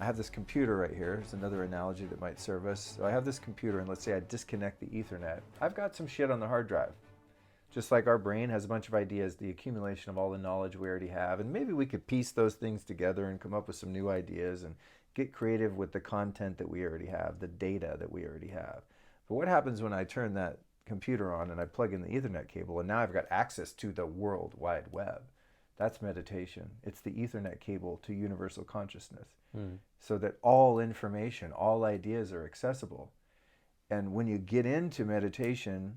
I have this computer right here. Here's another analogy that might serve us. So I have this computer, and let's say I disconnect the Ethernet. I've got some shit on the hard drive. Just like our brain has a bunch of ideas, the accumulation of all the knowledge we already have, and maybe we could piece those things together and come up with some new ideas and get creative with the content that we already have, the data that we already have. But what happens when I turn that computer on and I plug in the Ethernet cable, and now I've got access to the World Wide Web? That's meditation. It's the Ethernet cable to universal consciousness. So that all information, all ideas are accessible. And when you get into meditation...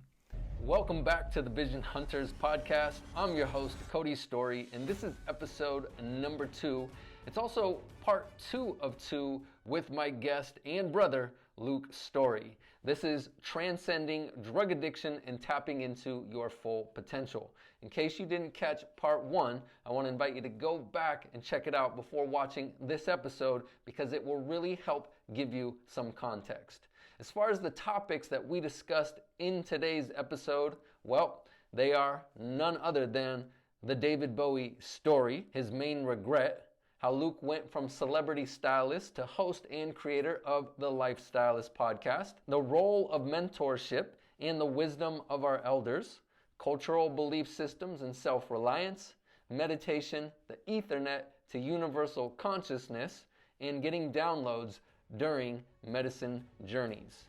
Welcome back to the Vision Hunters podcast. I'm your host, Cody Story, and this is episode number 2. It's also part 2 of 2 with my guest and brother, Luke Storey. This is Transcending Drug Addiction and Tapping into Your Full Potential. In case you didn't catch part 1, I want to invite you to go back and check it out before watching this episode because it will really help give you some context. As far as the topics that we discussed in today's episode, well, they are none other than the David Bowie story, his main regret, how Luke went from celebrity stylist to host and creator of the Life Stylist Podcast, the role of mentorship and the wisdom of our elders, cultural belief systems and self-reliance, meditation, the Ethernet to universal consciousness, and getting downloads during medicine journeys.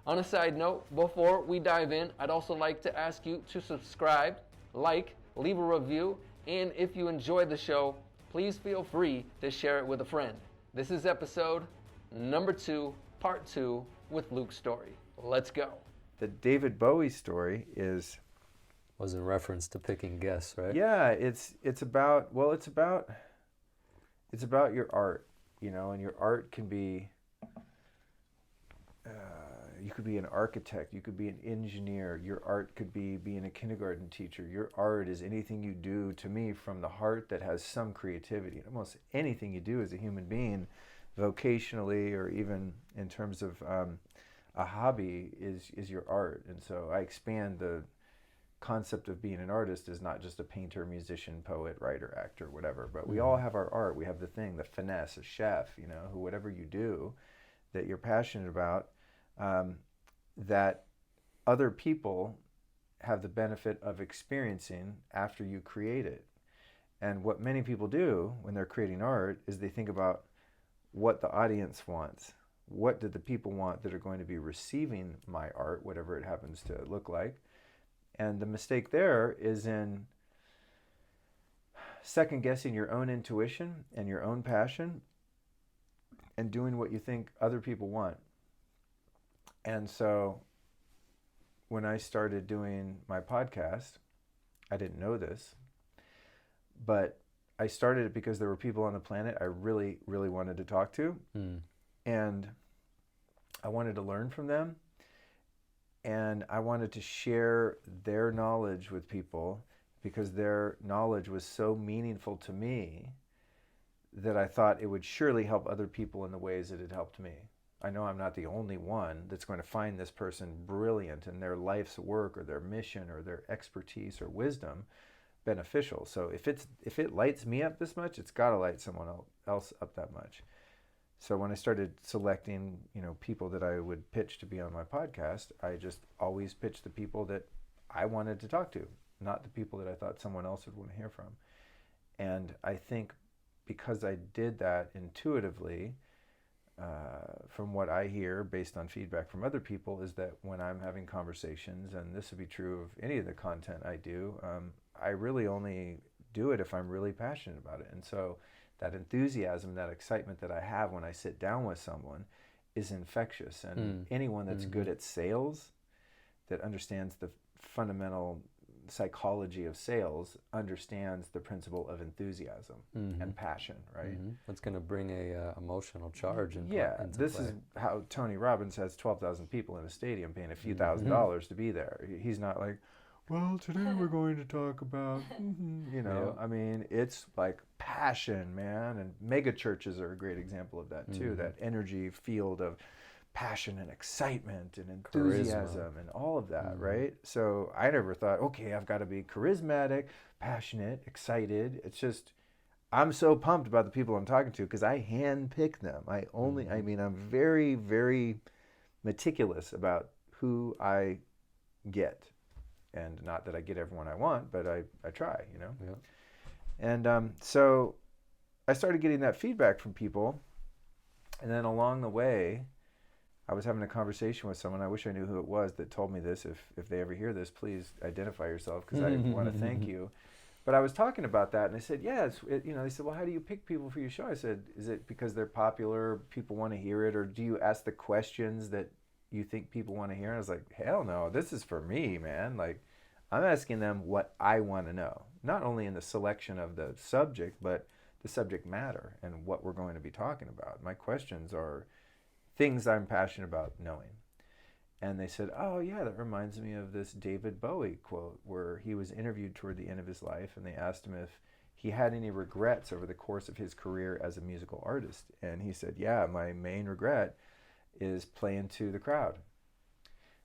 On a side note, before we dive in, I'd also like to ask you to subscribe, like, leave a review, and if you enjoy the show, please feel free to share it with a friend. This is episode number 2, part 2 with Luke Storey. Let's go. The David Bowie story was in reference to picking guests, right? Yeah, it's about your art, and your art can be, you could be an architect, you could be an engineer, your art could be being a kindergarten teacher. Your art is anything you do, to me, from the heart that has some creativity. And almost anything you do as a human being, vocationally or even in terms of a hobby, is your art. And so I expand the concept of being an artist is not just a painter, musician, poet, writer, actor, whatever, but we all have our art. We have the thing, the finesse, a chef, who whatever you do that you're passionate about, that other people have the benefit of experiencing after you create it. And what many people do when they're creating art is they think about what the audience wants. What do the people want that are going to be receiving my art, whatever it happens to look like? And the mistake there is in second guessing your own intuition and your own passion and doing what you think other people want. And so when I started doing my podcast, I didn't know this, but I started it because there were people on the planet I really, really wanted to talk to. And I wanted to learn from them. And I wanted to share their knowledge with people because their knowledge was so meaningful to me that I thought it would surely help other people in the ways that it helped me. I know I'm not the only one that's going to find this person brilliant in their life's work or their mission or their expertise or wisdom beneficial. So if it lights me up this much, it's got to light someone else up that much. So when I started selecting, people that I would pitch to be on my podcast, I just always pitched the people that I wanted to talk to, not the people that I thought someone else would want to hear from. And I think because I did that intuitively, from what I hear based on feedback from other people, is that when I'm having conversations, and this would be true of any of the content I do, I really only do it if I'm really passionate about it. And so that enthusiasm, that excitement that I have when I sit down with someone is infectious. And anyone that's good at sales, that understands the fundamental psychology of sales, understands the principle of enthusiasm and passion, right? It's going to bring a emotional charge into this play. Is how Tony Robbins has 12,000 people in a stadium paying a few $1,000s to be there. He's not like, well, today we're going to talk about, I mean, it's like passion, man. And mega churches are a great example of that too, that energy field of passion and excitement and enthusiasm and all of that, right? So I never thought, okay, I've got to be charismatic, passionate, excited. It's just, I'm so pumped about the people I'm talking to because I hand pick them. I mean, I'm very, very meticulous about who I get. And not that I get everyone I want, but I try, you know? Yeah. And so I started getting that feedback from people. And then along the way, I was having a conversation with someone. I wish I knew who it was that told me this. If they ever hear this, please identify yourself because I want to thank you. But I was talking about that, and I said, yeah, they said, well, how do you pick people for your show? I said, is it because they're popular, people want to hear it, or do you ask the questions that you think people want to hear? And I was like, hell no, this is for me, man. Like, I'm asking them what I want to know, not only in the selection of the subject, but the subject matter and what we're going to be talking about. My questions are things I'm passionate about knowing. And they said, oh yeah, that reminds me of this David Bowie quote where he was interviewed toward the end of his life, and they asked him if he had any regrets over the course of his career as a musical artist. And he said, yeah, my main regret is playing to the crowd,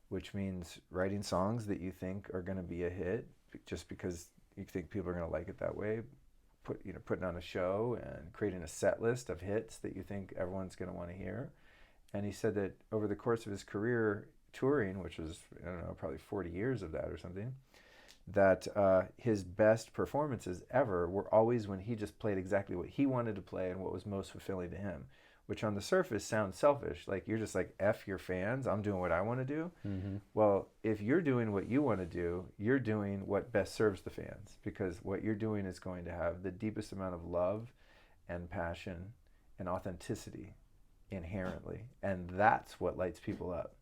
which means writing songs that you think are going to be a hit just because you think people are going to like it that way, putting on a show and creating a set list of hits that you think everyone's going to want to hear. And he said that over the course of his career touring, which was, I don't know, probably 40 years of that or something, that his best performances ever were always when he just played exactly what he wanted to play and what was most fulfilling to him, which on the surface sounds selfish. Like, you're just like, F your fans, I'm doing what I want to do. Mm-hmm. Well, if you're doing what you want to do, you're doing what best serves the fans, because what you're doing is going to have the deepest amount of love and passion and authenticity inherently. And that's what lights people up.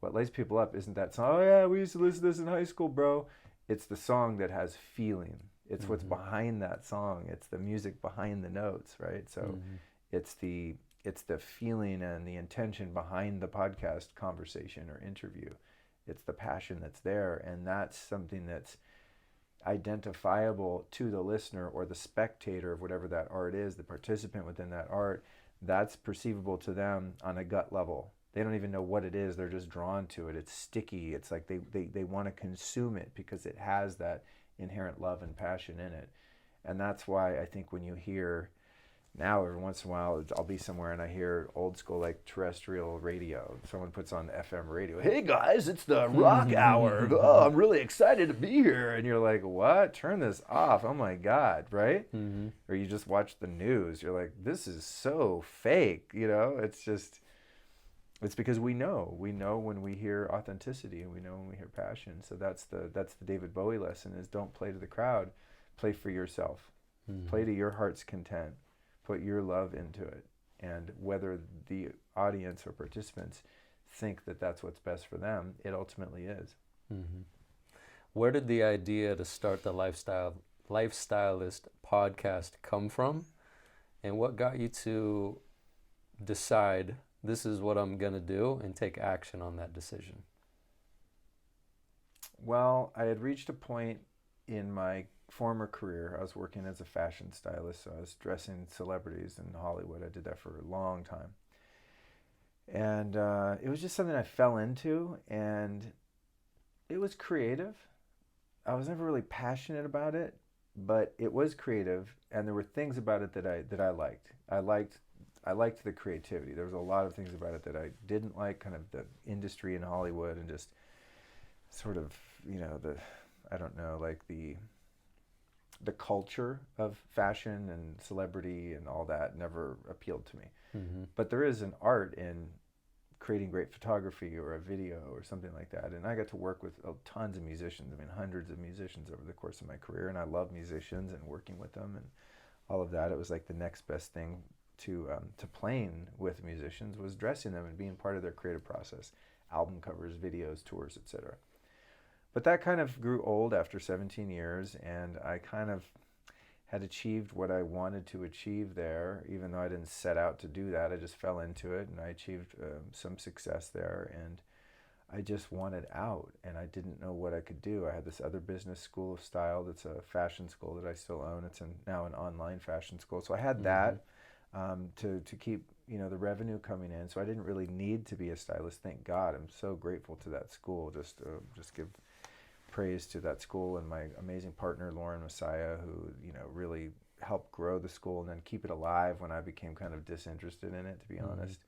What lights people up isn't that song, oh yeah, we used to listen to this in high school, bro. It's the song that has feeling. It's what's behind that song. It's the music behind the notes, right? So it's the feeling and the intention behind the podcast conversation or interview. It's the passion that's there, and that's something that's identifiable to the listener or the spectator of whatever that art is, the participant within that art. That's perceivable to them on a gut level. They don't even know what it is. They're just drawn to it. It's sticky. It's like they want to consume it because it has that inherent love and passion in it. And that's why I think when you hear, now every once in a while, I'll be somewhere and I hear old school like terrestrial radio. Someone puts on the FM radio. Hey guys, it's the rock hour. Oh, I'm really excited to be here. And you're like, what? Turn this off. Oh my God, right? Mm-hmm. Or you just watch the news. You're like, this is so fake. You know, it's because we know when we hear authenticity and we know when we hear passion. So that's the David Bowie lesson, is don't play to the crowd, play for yourself. Mm-hmm. Play to your heart's content. Put your love into it. And whether the audience or participants think that that's what's best for them, it ultimately is. Mm-hmm. Where did the idea to start the Life Stylist Podcast come from? And what got you to decide this is what I'm going to do and take action on that decision? Well, I had reached a point in my former career. I was working as a fashion stylist, so I was dressing celebrities in Hollywood. I did that for a long time. And it was just something I fell into, and it was creative. I was never really passionate about it, but it was creative, and there were things about it that I liked. I liked the creativity. There was a lot of things about it that I didn't like, kind of the industry in Hollywood and just sort of, the culture of fashion and celebrity and all that never appealed to me. Mm-hmm. But there is an art in creating great photography or a video or something like that. And I got to work with tons of musicians. I mean, hundreds of musicians over the course of my career. And I love musicians and working with them and all of that. It was like the next best thing to playing with musicians was dressing them and being part of their creative process. Album covers, videos, tours, etc. But that kind of grew old after 17 years, and I kind of had achieved what I wanted to achieve there, even though I didn't set out to do that. I just fell into it, and I achieved some success there, and I just wanted out, and I didn't know what I could do. I had this other business school of style that's a fashion school that I still own. It's now an online fashion school. So I had that to keep the revenue coming in. So I didn't really need to be a stylist. Thank God. I'm so grateful to that school. Just give praise to that school and my amazing partner Lauren Messiah, who really help grow the school and then keep it alive when I became kind of disinterested in it, to be honest,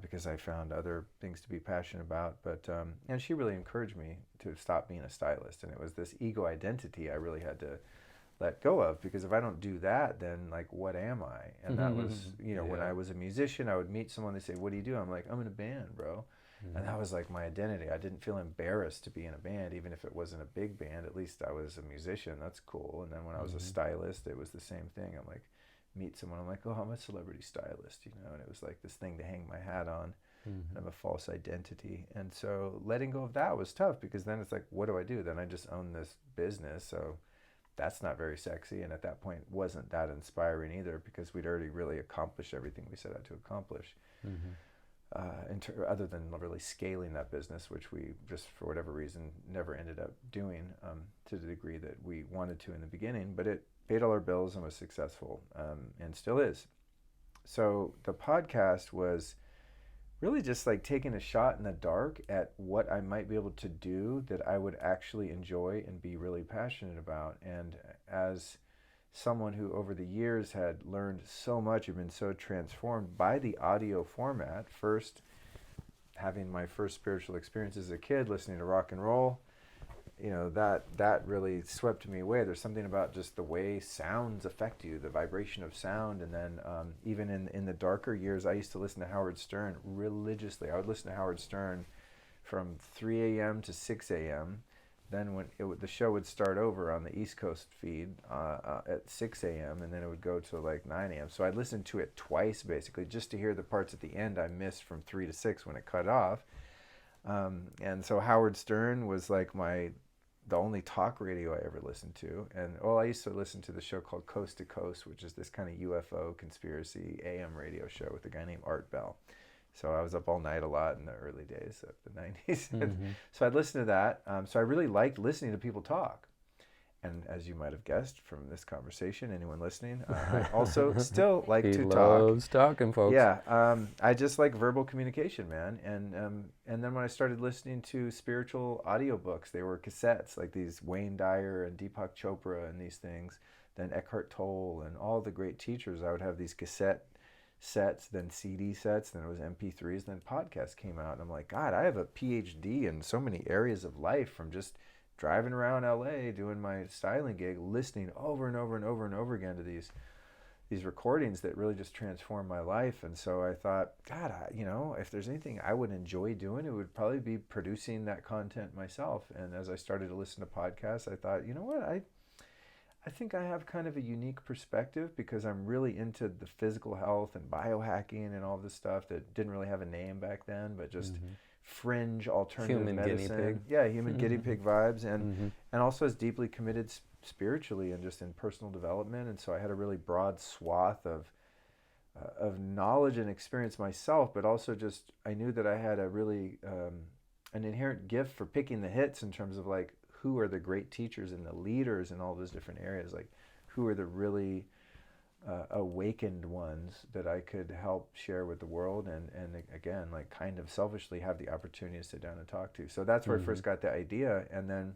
because I found other things to be passionate about. But and she really encouraged me to stop being a stylist, and it was this ego identity I really had to let go of, because if I don't do that, then like, what am I? And that was, you know, when I was a musician, I would meet someone, they say, what do you do? I'm like, I'm in a band, bro. And that was like my identity. I didn't feel embarrassed to be in a band, even if it wasn't a big band. At least I was a musician. That's cool. And then when I was a stylist, it was the same thing. I'm like, meet someone, I'm like, oh, I'm a celebrity stylist, you know, and it was like this thing to hang my hat on. And have a false identity. And so letting go of that was tough, because then it's like, what do I do? Then I just own this business. So that's not very sexy. And at that point wasn't that inspiring either, because we'd already really accomplished everything we set out to accomplish. Other than really scaling that business, which we just, for whatever reason, never ended up doing to the degree that we wanted to in the beginning. But it paid all our bills and was successful, and still is. So the podcast was really just like taking a shot in the dark at what I might be able to do that I would actually enjoy and be really passionate about. And as someone who over the years had learned so much and been so transformed by the audio format, first having my first spiritual experience as a kid listening to rock and roll, you know, that really swept me away. There's something about just the way sounds affect you, the vibration of sound. And then even in the darker years, I used to listen to Howard Stern religiously. I would listen to Howard Stern from 3 a.m. to 6 a.m. Then when the show would start over on the East Coast feed at 6 a.m. and then it would go to like 9 a.m. So I'd listen to it twice, basically, just to hear the parts at the end I missed from 3 to 6 when it cut off. And so Howard Stern was like the only talk radio I ever listened to. And I used to listen to the show called Coast to Coast, which is this kind of UFO conspiracy AM radio show with a guy named Art Bell. So I was up all night a lot in the early days of the 90s. So I'd listen to that. So I really liked listening to people talk. And as you might have guessed from this conversation, anyone listening, I also still like to talk. He loves talking, folks. Yeah, I just like verbal communication, man. And then when I started listening to spiritual audiobooks, they were cassettes, like these Wayne Dyer and Deepak Chopra and these things, then Eckhart Tolle and all the great teachers. I would have these cassette sets, then CD sets, then it was MP3s, then podcasts came out. And I'm like, God, I have a PhD in so many areas of life, from just driving around LA doing my styling gig, listening over and over and over and over again to these recordings that really just transformed my life. And so I thought, God, if there's anything I would enjoy doing, it would probably be producing that content myself. And as I started to listen to podcasts, I thought, you know what, I think I have kind of a unique perspective, because I'm really into the physical health and biohacking and all this stuff that didn't really have a name back then, but just fringe alternative human medicine. guinea pig. Yeah, human guinea pig vibes, and also is deeply committed spiritually and just in personal development. And so I had a really broad swath of knowledge and experience myself, but also just I knew that I had a really an inherent gift for picking the hits in terms of like, who are the great teachers and the leaders in all those different areas, like who are the really awakened ones that I could help share with the world, and again, like kind of selfishly have the opportunity to sit down and talk to. So that's where I first got the idea. And then,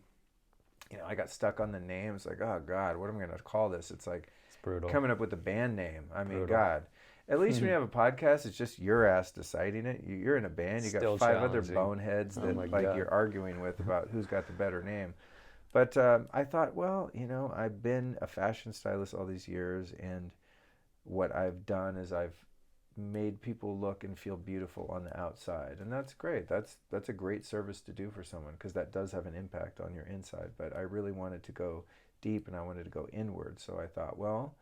I got stuck on the names, like, oh God, what am I going to call this? It's like brutal. Coming up with a band name. I mean, Brutal. God. At least when you have a podcast, it's just your ass deciding it. You're in a band. You got 5 other boneheads that you're arguing with about who's got the better name. But I thought, well, I've been a fashion stylist all these years, and what I've done is I've made people look and feel beautiful on the outside, and that's great. That's a great service to do for someone, because that does have an impact on your inside. But I really wanted to go deep, and I wanted to go inward. So I thought, well,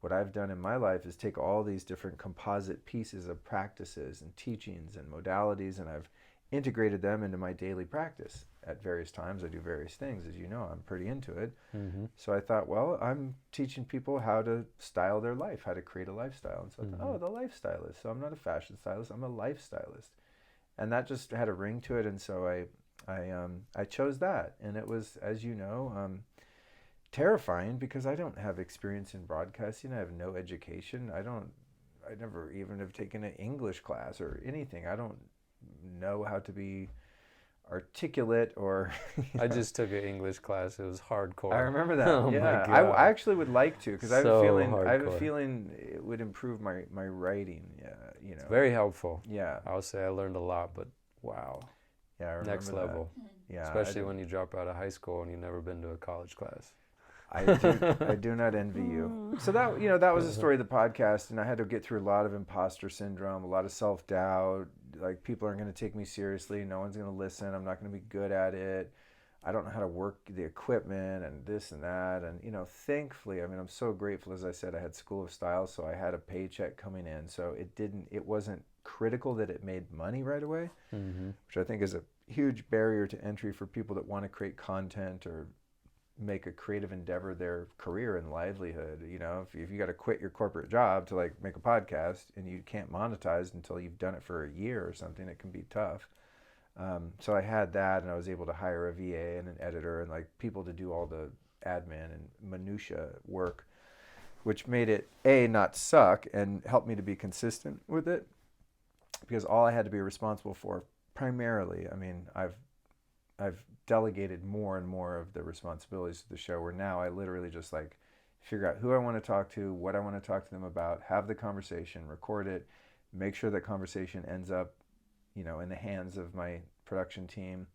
what I've done in my life is take all these different composite pieces of practices and teachings and modalities, and I've integrated them into my daily practice. At various times, I do various things. As you know, I'm pretty into it. So I thought, well, I'm teaching people how to style their life, how to create a lifestyle. And so I thought, the life stylist. So I'm not a fashion stylist, I'm a life stylist. And that just had a ring to it. And so I chose that. And it was, as you know, terrifying, because I don't have experience in broadcasting. I have no education. I never even have taken an English class or anything. I don't know how to be articulate or I just took an English class. It was hardcore. I remember that. Oh yeah, my God. I actually would like to, because I have a hardcore. feeling it would improve my writing. Yeah, you know. It's very helpful. Yeah. I would say I learned a lot, but wow. Yeah, I remember Next level. That. Yeah. Especially when you drop out of high school and you've never been to a college class. I do not envy you. So that, you know, that was the story of the podcast, and I had to get through a lot of imposter syndrome, a lot of self-doubt, like people aren't going to take me seriously, no one's going to listen, I'm not going to be good at it, I don't know how to work the equipment and this and that. And, you know, thankfully, I mean, I'm so grateful, as I said, I had School of Style, so I had a paycheck coming in, so it wasn't critical that it made money right away, which I think is a huge barrier to entry for people that want to create content or make a creative endeavor their career and livelihood. You know, if you got to quit your corporate job to like make a podcast and you can't monetize until you've done it for a year or something, it can be tough. So I had that, and I was able to hire a VA and an editor and like people to do all the admin and minutia work, which made it not suck and helped me to be consistent with it, because all I had to be responsible for primarily, I mean, I've delegated more and more of the responsibilities of the show, where now I literally just like figure out who I want to talk to, what I want to talk to them about, have the conversation, record it, make sure that conversation ends up, you know, in the hands of my production team,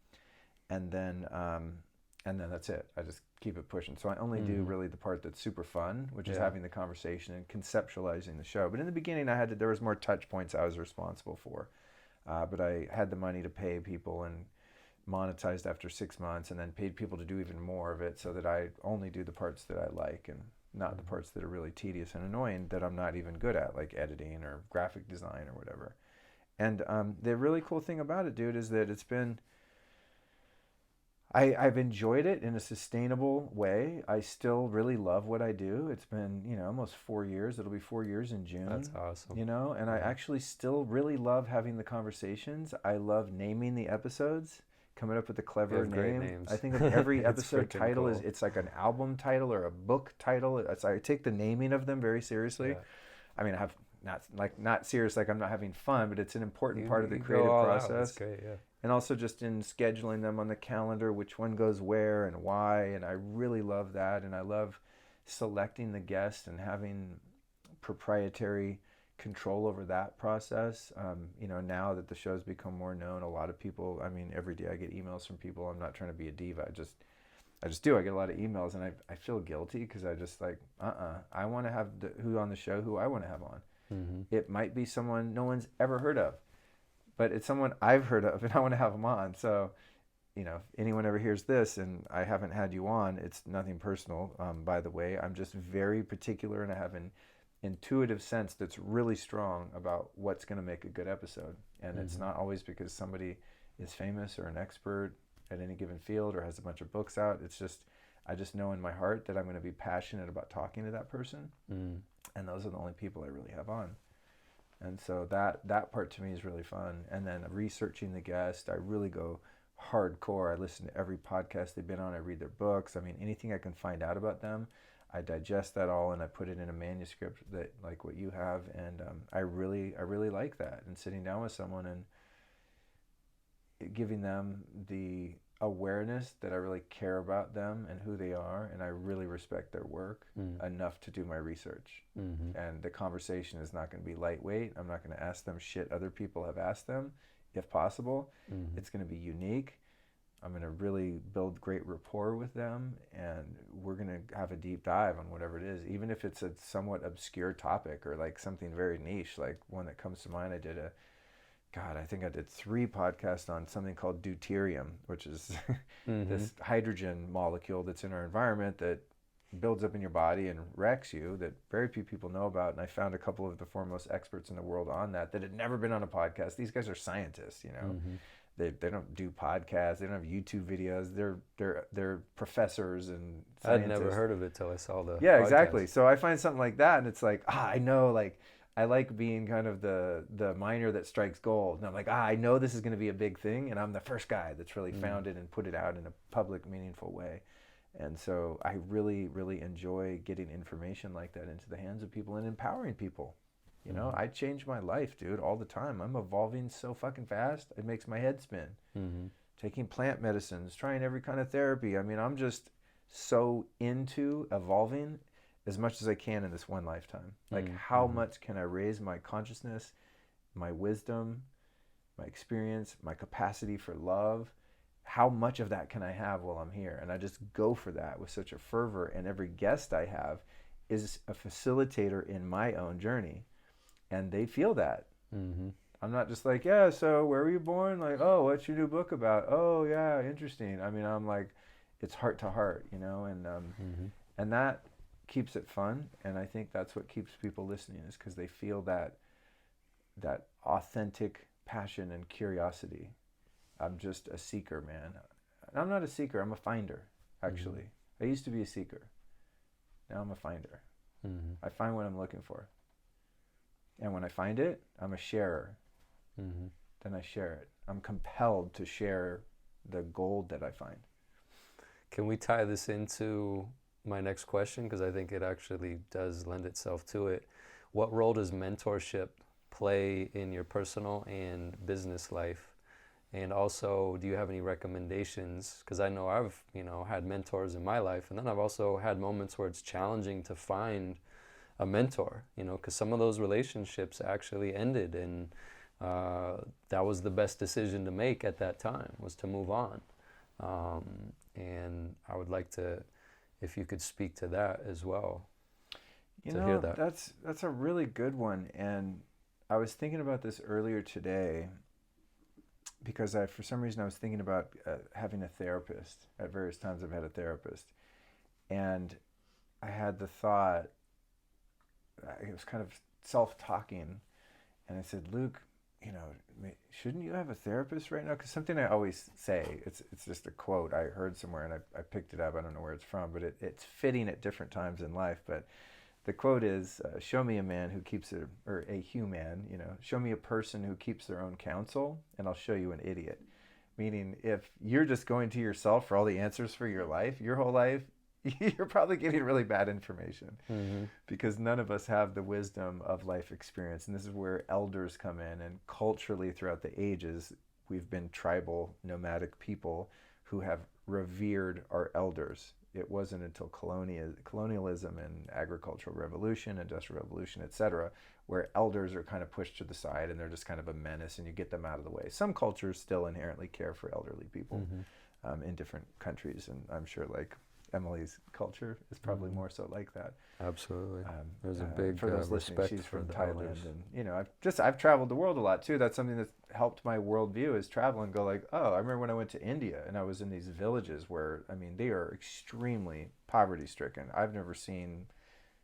and then that's it. I just keep it pushing. So I only do really the part that's super fun, which is having the conversation and conceptualizing the show. But in the beginning, there was more touch points I was responsible for, but I had the money to pay people and monetized after 6 months, and then paid people to do even more of it, so that I only do the parts that I like and not the parts that are really tedious and annoying that I'm not even good at, like editing or graphic design or whatever. And the really cool thing about it, dude, is that it's been, I've enjoyed it in a sustainable way. I still really love what I do. It's been, you know, almost 4 years. It'll be 4 years in June. That's awesome. You know, and I actually still really love having the conversations. I love naming the episodes, coming up with a clever name. I think of every episode title cool. It's like an album title or a book title. I take the naming of them very seriously. Yeah. I mean, I have not serious like I'm not having fun, but it's an important part of the creative process. That's great, yeah. And also just in scheduling them on the calendar, which one goes where and why, and I really love that. And I love selecting the guest and having proprietary control over that process. You know, now that the show's become more known, a lot of people, I mean, every day I get emails from people. I'm not trying to be a diva. I just do. I get a lot of emails, and I feel guilty, because I just like, I want to have who on the show who I want to have on. It might be someone no one's ever heard of, but it's someone I've heard of, and I want to have them on. So, you know, if anyone ever hears this and I haven't had you on, it's nothing personal, by the way. I'm just very particular, and I have an intuitive sense that's really strong about what's going to make a good episode. And it's not always because somebody is famous or an expert at any given field or has a bunch of books out. It's just, I just know in my heart that I'm going to be passionate about talking to that person. And those are the only people I really have on. And so that part to me is really fun. And then researching the guest, I really go hardcore. I listen to every podcast they've been on. I read their books. I mean, anything I can find out about them, I digest that all, and I put it in a manuscript that, like what you have. And I really like that. And sitting down with someone and giving them the awareness that I really care about them and who they are, and I really respect their work enough to do my research. And the conversation is not going to be lightweight. I'm not going to ask them shit other people have asked them, if possible. It's going to be unique. I'm going to really build great rapport with them, and we're going to have a deep dive on whatever it is, even if it's a somewhat obscure topic or like something very niche. Like one that comes to mind, I think I did 3 podcasts on something called deuterium, which is this hydrogen molecule that's in our environment that builds up in your body and wrecks you, that very few people know about. And I found a couple of the foremost experts in the world on that had never been on a podcast. These guys are scientists, you know. They don't do podcasts. They don't have YouTube videos. They're professors and scientists. I'd never heard of it till I saw the podcast. Exactly. So I find something like that, and it's like, I know, like, I like being kind of the miner that strikes gold. And I'm like, I know this is going to be a big thing, and I'm the first guy that's really found it and put it out in a public, meaningful way. And so I really, really enjoy getting information like that into the hands of people and empowering people. You know, I change my life, dude, all the time. I'm evolving so fucking fast, it makes my head spin. taking plant medicines, trying every kind of therapy. I mean, I'm just so into evolving as much as I can in this one lifetime. Like, how much can I raise my consciousness, my wisdom, my experience, my capacity for love? How much of that can I have while I'm here? And I just go for that with such a fervor. And every guest I have is a facilitator in my own journey. And they feel that. I'm not just like, yeah, so where were you born? Like, oh, what's your new book about? Oh, yeah, interesting. I mean, I'm like, it's heart to heart, you know, and that keeps it fun. And I think that's what keeps people listening, is because they feel that authentic passion and curiosity. I'm just a seeker, man. I'm not a seeker. I'm a finder, actually. I used to be a seeker. Now I'm a finder. I find what I'm looking for. And when I find it, I'm a sharer. Then I share it. I'm compelled to share the gold that I find. Can we tie this into my next question? Because I think it actually does lend itself to it. What role does mentorship play in your personal and business life? And also, do you have any recommendations? Because I know I've, had mentors in my life, and then I've also had moments where it's challenging to find a mentor, because some of those relationships actually ended, and that was the best decision to make at that time, was to move on. And I would like to, if you could speak to that as well. Hear that. That's a really good one. And I was thinking about this earlier today, because for some reason I was thinking about having a therapist. At various times I've had a therapist. And I had the thought, it was kind of self-talking, and I said, Luke, shouldn't you have a therapist right now? Because something I always say, it's just a quote I heard somewhere, and I picked it up. I don't know where it's from, but it's fitting at different times in life. But the quote is, show me a man who keeps or a human, show me a person who keeps their own counsel, and I'll show you an idiot. Meaning, if you're just going to yourself for all the answers for your life, your whole life, you're probably getting really bad information, because none of us have the wisdom of life experience. And this is where elders come in. And culturally, throughout the ages, we've been tribal, nomadic people who have revered our elders. It wasn't until colonialism and agricultural revolution, industrial revolution, etc., where elders are kind of pushed to the side and they're just kind of a menace, and you get them out of the way. Some cultures still inherently care for elderly people in different countries, and I'm sure like Emily's culture is probably more so like that. Absolutely. There's a big for those listening, respect she's for from the Thailand, elders. and I've traveled the world a lot too. That's something that's helped my worldview, is travel and go like, oh, I remember when I went to India and I was in these villages where, they are extremely poverty stricken. I've never seen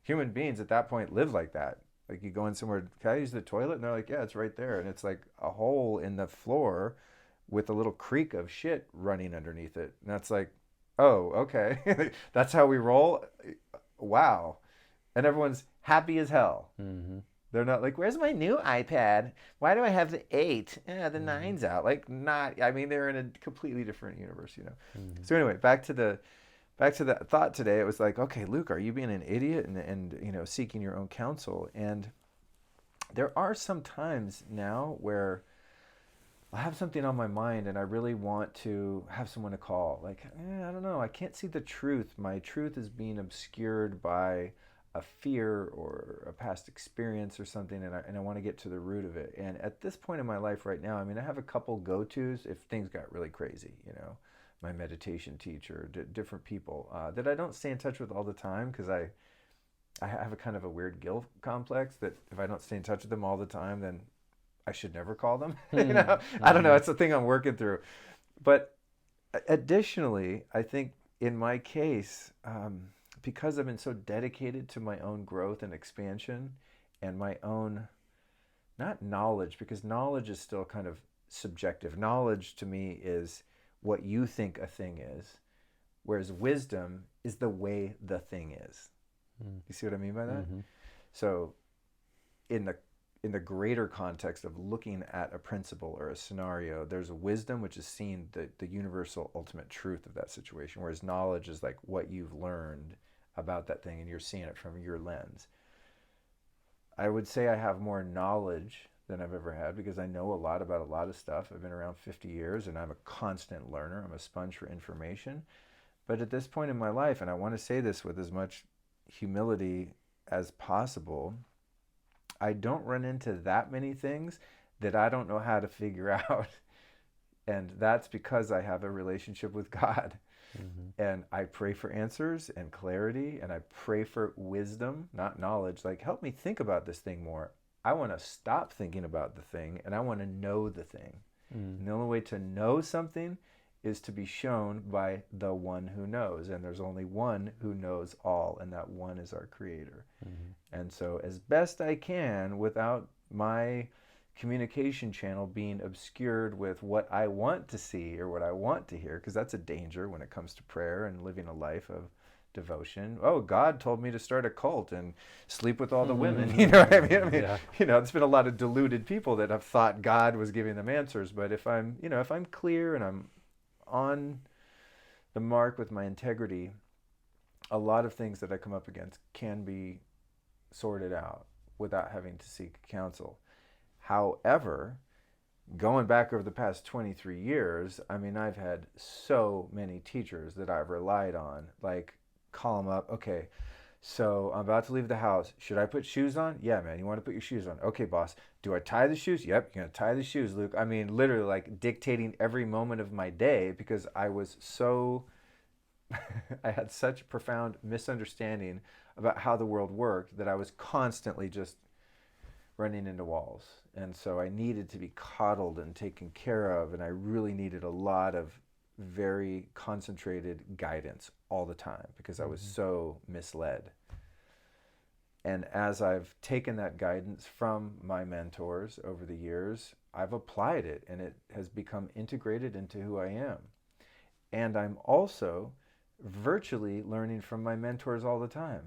human beings at that point live like that. Like, you go in somewhere, can I use the toilet? And they're like, yeah, it's right there. And it's like a hole in the floor with a little creek of shit running underneath it. And that's like, oh, okay. That's how we roll? Wow. And everyone's happy as hell. They're not like, where's my new iPad? Why do I have the 8? The 9's out. Like, they're in a completely different universe, So anyway, back to the thought today. It was like, okay, Luke, are you being an idiot and seeking your own counsel? And there are some times now where I have something on my mind and I really want to have someone to call. Like, I don't know. I can't see the truth. My truth is being obscured by a fear or a past experience or something, and I want to get to the root of it. And at this point in my life right now, I have a couple go-tos if things got really crazy, my meditation teacher, different people that I don't stay in touch with all the time, because I have a kind of a weird guilt complex that if I don't stay in touch with them all the time, then I should never call them. I don't know. It's a thing I'm working through. But additionally, I think in my case, because I've been so dedicated to my own growth and expansion and my own, not knowledge, because knowledge is still kind of subjective. Knowledge to me is what you think a thing is, whereas wisdom is the way the thing is. You see what I mean by that? So in the greater context of looking at a principle or a scenario, there's a wisdom, which is seeing the universal ultimate truth of that situation, whereas knowledge is like what you've learned about that thing and you're seeing it from your lens. I would say I have more knowledge than I've ever had because I know a lot about a lot of stuff. I've been around 50 years and I'm a constant learner. I'm a sponge for information. But at this point in my life, and I want to say this with as much humility as possible, I don't run into that many things that I don't know how to figure out. And that's because I have a relationship with God. Mm-hmm. And I pray for answers and clarity, and I pray for wisdom, not knowledge. Like, help me think about this thing more. I want to stop thinking about the thing, and I want to know the thing. Mm. And the only way to know something is to be shown by the one who knows. And there's only one who knows all, and that one is our Creator. Mm-hmm. And so as best I can, without my communication channel being obscured with what I want to see or what I want to hear, because that's a danger when it comes to prayer and living a life of devotion. Oh, God told me to start a cult and sleep with all the women. You know what I mean? Yeah. There's been a lot of deluded people that have thought God was giving them answers. But if I'm clear and I'm on the mark with my integrity, a lot of things that I come up against can be sorted out without having to seek counsel. However, going back over the past 23 years, I've had so many teachers that I've relied on, like call them up. Okay, so I'm about to leave the house. Should I put shoes on? Yeah, man. You want to put your shoes on? Okay, boss. Do I tie the shoes? Yep, you're going to tie the shoes, Luke. Literally like dictating every moment of my day because I was so, I had such a profound misunderstanding about how the world worked that I was constantly just running into walls. And so I needed to be coddled and taken care of, and I really needed a lot of very concentrated guidance all the time because I was so misled. And as I've taken that guidance from my mentors over the years, I've applied it, and it has become integrated into who I am. And I'm also virtually learning from my mentors all the time.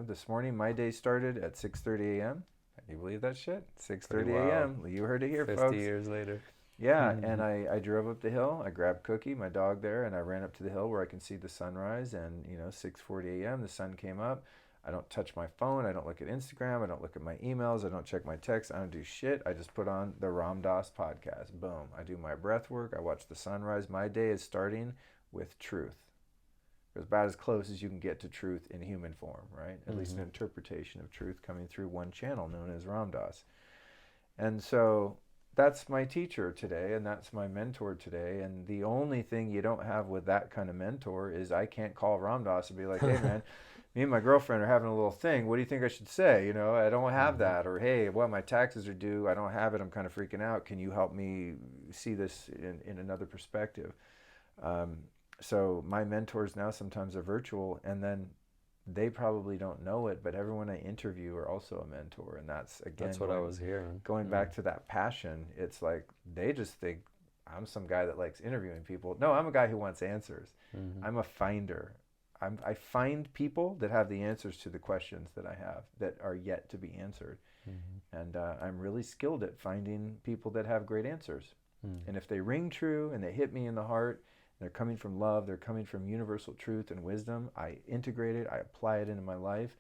This morning my day started at 6:30 a.m. Can you believe that shit? 6:30 a.m. You heard it here, 50 folks. 50 years later. Yeah, and I drove up the hill. I grabbed Cookie, my dog there, and I ran up to the hill where I can see the sunrise. And 6:40 a.m. the sun came up. I don't touch my phone. I don't look at Instagram. I don't look at my emails. I don't check my texts. I don't do shit. I just put on the Ram Dass podcast. Boom. I do my breath work. I watch the sunrise. My day is starting with truth. It's about as close as you can get to truth in human form, right? At least an interpretation of truth coming through one channel known as Ram Dass. And so that's my teacher today, and that's my mentor today. And the only thing you don't have with that kind of mentor is I can't call Ram Dass and be like, hey, man, me and my girlfriend are having a little thing. What do you think I should say? I don't have that. Or, hey, well, my taxes are due. I don't have it. I'm kind of freaking out. Can you help me see this in another perspective? So my mentors now sometimes are virtual, and then they probably don't know it, but everyone I interview are also a mentor. And that's what I was hearing. Going back to that passion, it's like they just think I'm some guy that likes interviewing people. No, I'm a guy who wants answers. I'm a finder. I find people that have the answers to the questions that I have that are yet to be answered. And I'm really skilled at finding people that have great answers. And if they ring true and they hit me in the heart, they're coming from love, they're coming from universal truth and wisdom, I integrate it, I apply it into my life,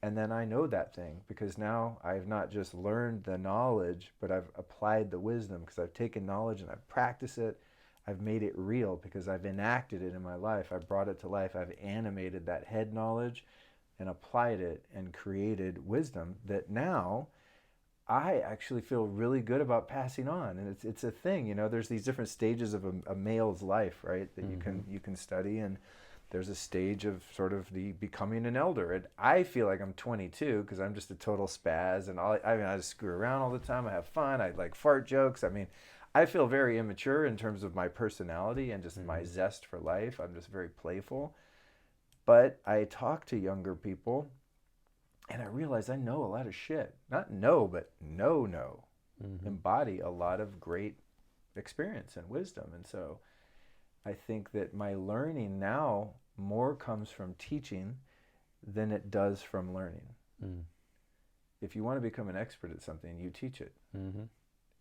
and then I know that thing because now I've not just learned the knowledge, but I've applied the wisdom because I've taken knowledge and I've practiced it. I've made it real because I've enacted it in my life. I've brought it to life. I've animated that head knowledge and applied it and created wisdom that now I actually feel really good about passing on. And it's a thing, there's these different stages of a male's life, right? That you can study, and there's a stage of sort of the becoming an elder. And I feel like I'm 22 because I'm just a total spaz, and I just screw around all the time. I have fun. I like fart jokes. I feel very immature in terms of my personality and just my zest for life. I'm just very playful. But I talk to younger people, and I realize I know a lot of shit. Not know, but know. Embody a lot of great experience and wisdom. And so I think that my learning now more comes from teaching than it does from learning. If you want to become an expert at something, you teach it.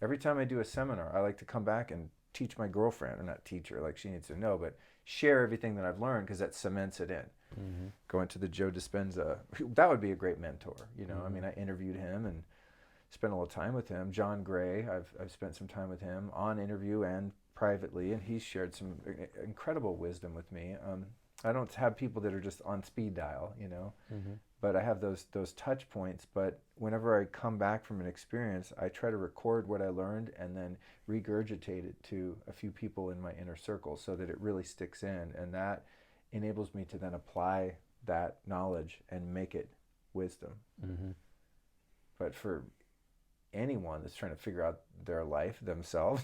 Every time I do a seminar, I like to come back and teach my girlfriend, or not teach her, like she needs to know, but share everything that I've learned because that cements it in. Going to the Joe Dispenza, that would be a great mentor. I interviewed him and spent a little time with him. John Gray, I've spent some time with him on interview and privately, and he's shared some incredible wisdom with me. I don't have people that are just on speed dial, but I have those touch points. But whenever I come back from an experience, I try to record what I learned and then regurgitate it to a few people in my inner circle so that it really sticks in, and that enables me to then apply that knowledge and make it wisdom. But for anyone that's trying to figure out their life themselves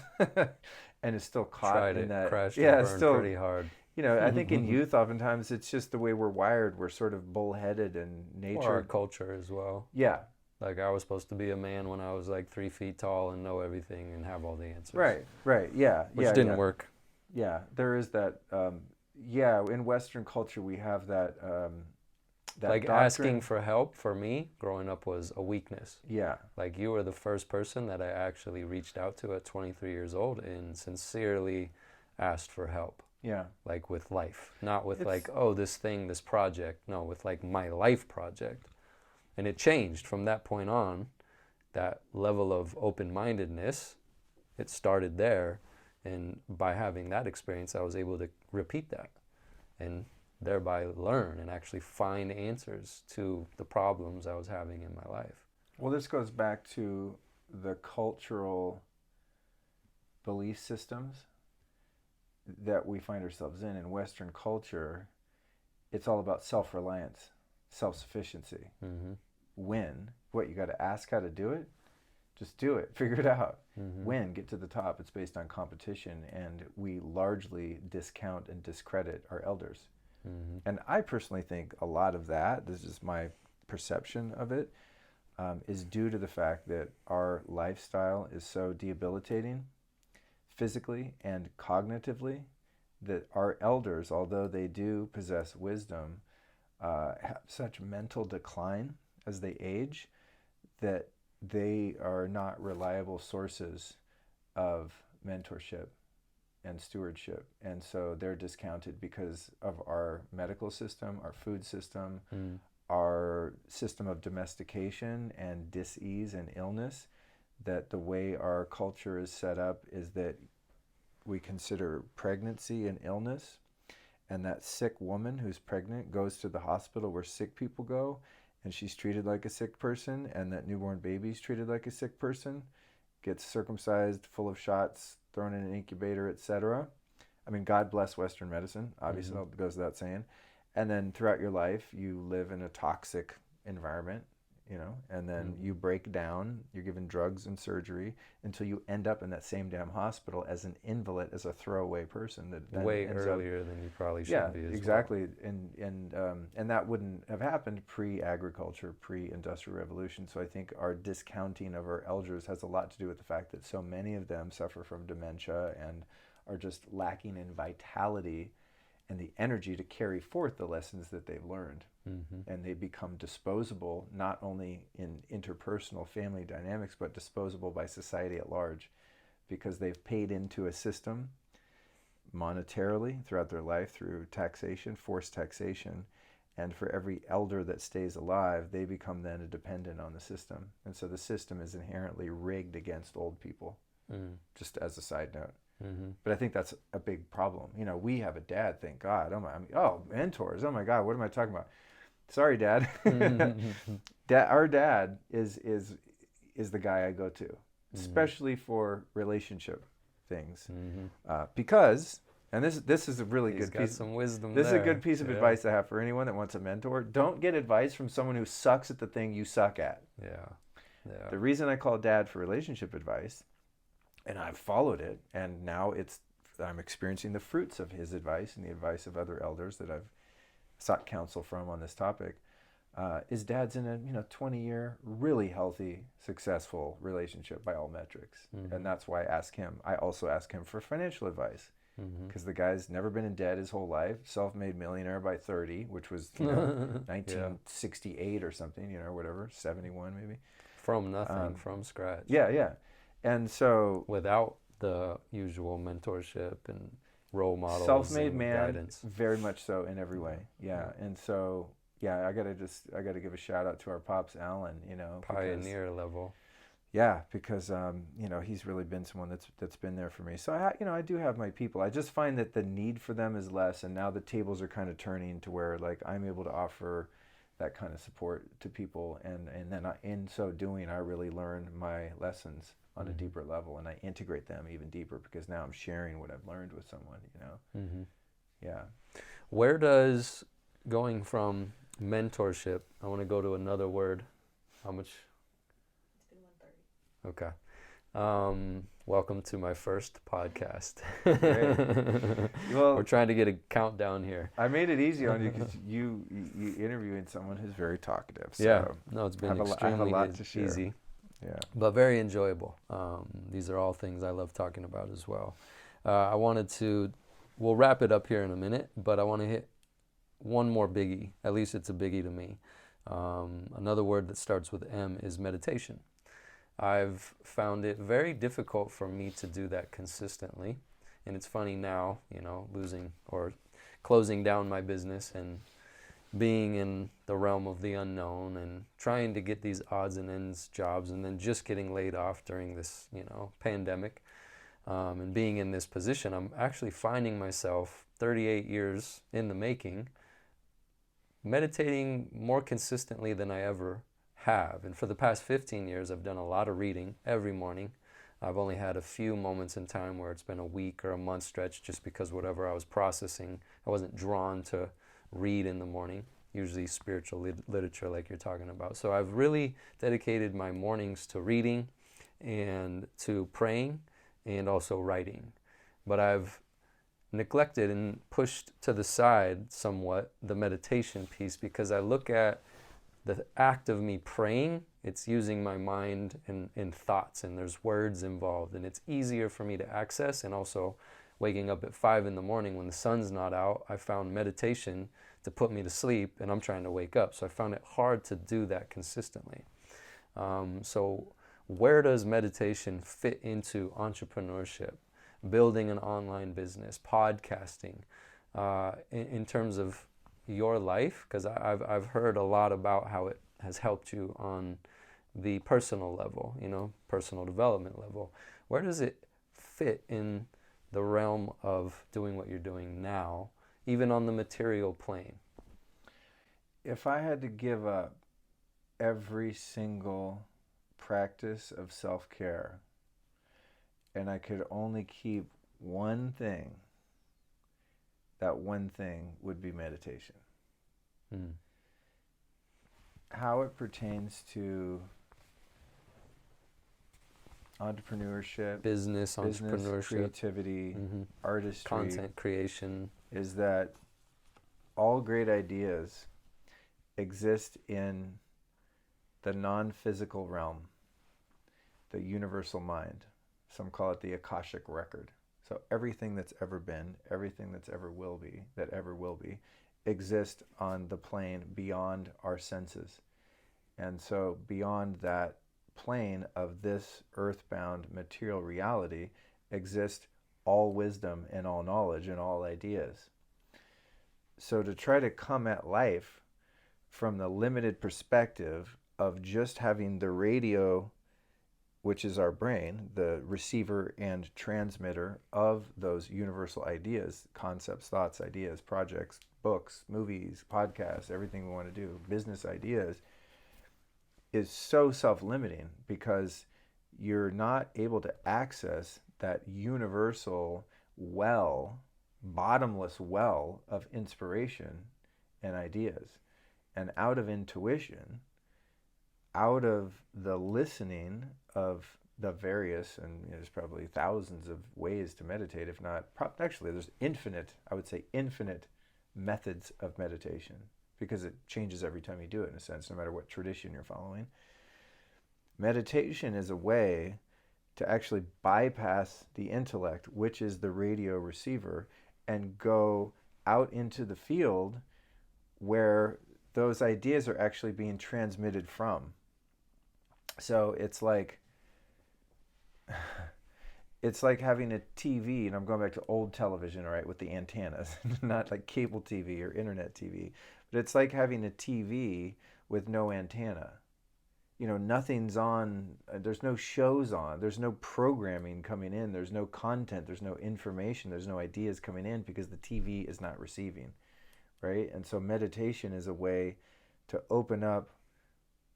and is still caught in that, crashed and burned still pretty hard. I think in youth, oftentimes it's just the way we're wired. We're sort of bullheaded and nature. Or our culture as well. Yeah. Like I was supposed to be a man when I was like 3 feet tall and know everything and have all the answers. Right. Yeah. Which didn't work. Yeah. There is that. In Western culture, we have that. That like doctrine. Asking for help for me growing up was a weakness. Yeah. Like you were the first person that I actually reached out to at 23 years old and sincerely asked for help. Yeah. Like with life, not with this project. No, with like my life project. And it changed from that point on. That level of open-mindedness, it started there. And by having that experience, I was able to repeat that and thereby learn and actually find answers to the problems I was having in my life. Well, this goes back to the cultural belief systems that we find ourselves in Western culture. It's all about self-reliance, self-sufficiency. Win. What, you got to ask how to do it? Just do it. Figure it out. Win. Get to the top. It's based on competition, and we largely discount and discredit our elders. And I personally think a lot of that, this is my perception of it, is due to the fact that our lifestyle is so debilitating physically and cognitively that our elders, although they do possess wisdom, have such mental decline as they age that they are not reliable sources of mentorship and stewardship. And so they're discounted because of our medical system, our food system, our system of domestication and dis-ease and illness, that the way our culture is set up is that we consider pregnancy an illness, and that sick woman who's pregnant goes to the hospital where sick people go, and she's treated like a sick person, and that newborn baby's treated like a sick person, gets circumcised, full of shots, thrown in an incubator, etc. I mean, God bless Western medicine, obviously, it goes without saying. And then throughout your life, you live in a toxic environment, and then you break down, you're given drugs and surgery until you end up in that same damn hospital as an invalid, as a throwaway person. That then way earlier than you probably should be as exactly. well. And that wouldn't have happened pre-agriculture, pre-industrial revolution. So I think our discounting of our elders has a lot to do with the fact that so many of them suffer from dementia and are just lacking in vitality and the energy to carry forth the lessons that they've learned. And they become disposable, not only in interpersonal family dynamics, but disposable by society at large, because they've paid into a system monetarily throughout their life through taxation, forced taxation. And for every elder that stays alive, they become then a dependent on the system. And so the system is inherently rigged against old people, just as a side note. But I think that's a big problem. We have a dad, thank God. Mentors. Oh my God, what am I talking about? Sorry, Dad. Our dad is the guy I go to, especially for relationship things, because, and this is a really good piece. Some wisdom. This is a good piece of advice I have for anyone that wants a mentor. Don't get advice from someone who sucks at the thing you suck at. The reason I call Dad for relationship advice, and I've followed it, and now I'm experiencing the fruits of his advice and the advice of other elders that I've sought counsel from on this topic, is Dad's in a 20-year, really healthy, successful relationship by all metrics. And that's why I also ask him for financial advice, because the guy's never been in debt his whole life, self-made millionaire by 30, which was 1968 or something, whatever, 71 maybe. From nothing, from scratch. Yeah. And so without the usual mentorship and role models, self-made man, guidance. Very much so in every way. And so I gotta give a shout out to our pops, Alan. Pioneer level. yeah, because he's really been someone that's been there for me. So I do have my people. I just find that the need for them is less, and now the tables are kind of turning to where like I'm able to offer that kind of support to people, and then in so doing, I really learn my lessons on a deeper level, and I integrate them even deeper because now I'm sharing what I've learned with someone. Yeah. Where does going from mentorship? I want to go to another word. How much? Okay. Welcome to my first podcast. Well, we're trying to get a countdown here. I made it easy on you because you interviewing someone who's very talkative. So yeah. No, it's been extremely easy. Yeah. But very enjoyable. These are all things I love talking about as well. We'll wrap it up here in a minute, but I want to hit one more biggie. At least it's a biggie to me. Another word that starts with M is meditation. I've found it very difficult for me to do that consistently. And it's funny now, losing or closing down my business and being in the realm of the unknown and trying to get these odds and ends jobs and then just getting laid off during this, pandemic. And being in this position, I'm actually finding myself 38 years in the making, meditating more consistently than I ever have. And for the past 15 years, I've done a lot of reading every morning. I've only had a few moments in time where it's been a week or a month stretch just because whatever I was processing, I wasn't drawn to read in the morning, usually spiritual literature like you're talking about. So I've really dedicated my mornings to reading and to praying and also writing. But I've neglected and pushed to the side somewhat the meditation piece because I look at the act of me praying, it's using my mind and thoughts, and there's words involved, and it's easier for me to access. And also waking up at 5 in the morning when the sun's not out, I found meditation to put me to sleep, and I'm trying to wake up. So I found it hard to do that consistently. So where does meditation fit into entrepreneurship, building an online business, podcasting, in terms of your life? Because I've heard a lot about how it has helped you on the personal level, personal development level. Where does it fit in the realm of doing what you're doing now, even on the material plane? If I had to give up every single practice of self-care and I could only keep one thing, that one thing would be meditation. How it pertains to entrepreneurship, business entrepreneurship, creativity, artistry, content creation, is that all great ideas exist in the non-physical realm, the universal mind. Some call it the Akashic record. So everything that's ever been, everything that's ever will be, exists on the plane beyond our senses. And so beyond that plane of this earthbound material reality exists all wisdom and all knowledge and all ideas. So to try to come at life from the limited perspective of just having the radio, which is our brain, the receiver and transmitter of those universal ideas, concepts, thoughts, ideas, projects, books, movies, podcasts, everything we want to do, business ideas, is so self-limiting because you're not able to access that universal well, bottomless well of inspiration and ideas. And out of intuition, out of the listening of the various, and there's probably thousands of ways to meditate, if not, actually there's infinite methods of meditation because it changes every time you do it in a sense, no matter what tradition you're following. Meditation is a way to actually bypass the intellect, which is the radio receiver, and go out into the field where those ideas are actually being transmitted from. So it's like having a TV, and I'm going back to old television, all right, with the antennas, not like cable TV or internet TV, but it's like having a TV with no antenna. nothing's on, there's no shows on, there's no programming coming in, there's no content, there's no information, there's no ideas coming in because the TV is not receiving, right? And so meditation is a way to open up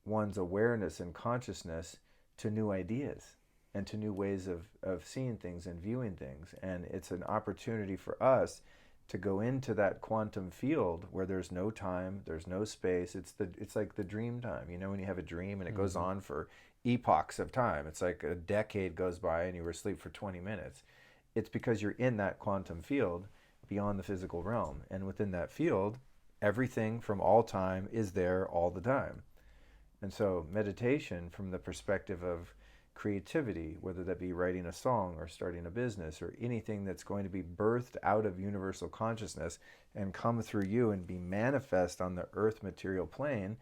one's awareness and consciousness to new ideas and to new ways of seeing things and viewing things. And it's an opportunity for us to go into that quantum field where there's no time, there's no space. It's like the dream time. When you have a dream and it goes on for epochs of time. It's like a decade goes by and you were asleep for 20 minutes. It's because you're in that quantum field beyond the physical realm. And within that field, everything from all time is there all the time. And so meditation, from the perspective of creativity, whether that be writing a song or starting a business or anything that's going to be birthed out of universal consciousness and come through you and be manifest on the earth material plane,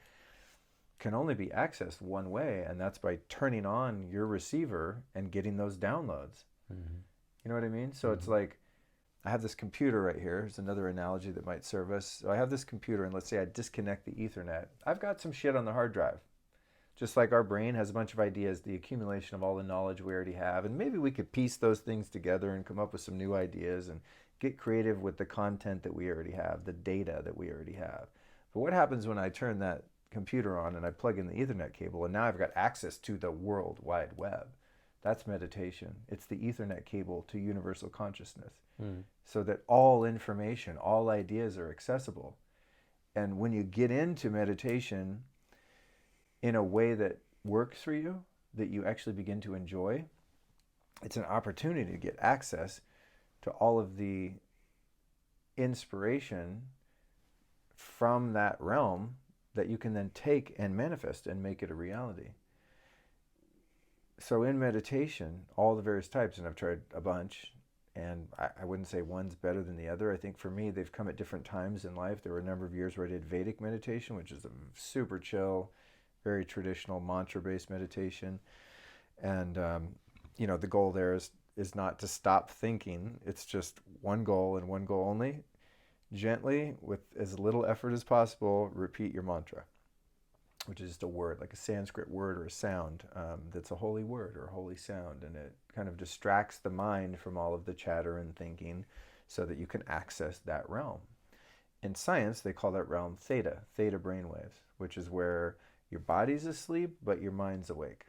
can only be accessed one way, and that's by turning on your receiver and getting those downloads. Mm-hmm. You know what I mean? So it's like, I have this computer right here. Here's another analogy that might serve us. So I have this computer, and let's say I disconnect the Ethernet. I've got some shit on the hard drive. Just like our brain has a bunch of ideas, the accumulation of all the knowledge we already have, and maybe we could piece those things together and come up with some new ideas and get creative with the content that we already have, the data that we already have. But what happens when I turn that computer on and I plug in the Ethernet cable, and now I've got access to the World Wide Web? That's meditation. It's the Ethernet cable to universal consciousness, so that all information, all ideas are accessible. And when you get into meditation in a way that works for you, that you actually begin to enjoy, it's an opportunity to get access to all of the inspiration from that realm that you can then take and manifest and make it a reality. So in meditation, all the various types, and I've tried a bunch, and I wouldn't say one's better than the other. I think for me, they've come at different times in life. There were a number of years where I did Vedic meditation, which is a super chill, very traditional mantra-based meditation. And, the goal there is not to stop thinking. It's just one goal and one goal only. Gently, with as little effort as possible, repeat your mantra, which is just a word, like a Sanskrit word or a sound that's a holy word or a holy sound. And it kind of distracts the mind from all of the chatter and thinking so that you can access that realm. In science, they call that realm theta brainwaves, which is where your body's asleep, but your mind's awake.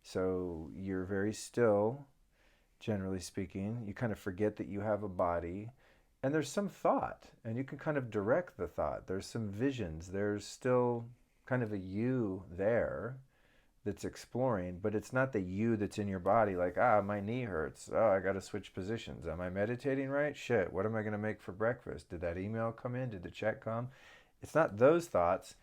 So you're very still, generally speaking. You kind of forget that you have a body, and there's some thought, and you can kind of direct the thought. There's some visions. There's still kind of a you there that's exploring, but it's not the you that's in your body, like, my knee hurts. Oh, I got to switch positions. Am I meditating right? Shit, what am I going to make for breakfast? Did that email come in? Did the check come? It's not those thoughts.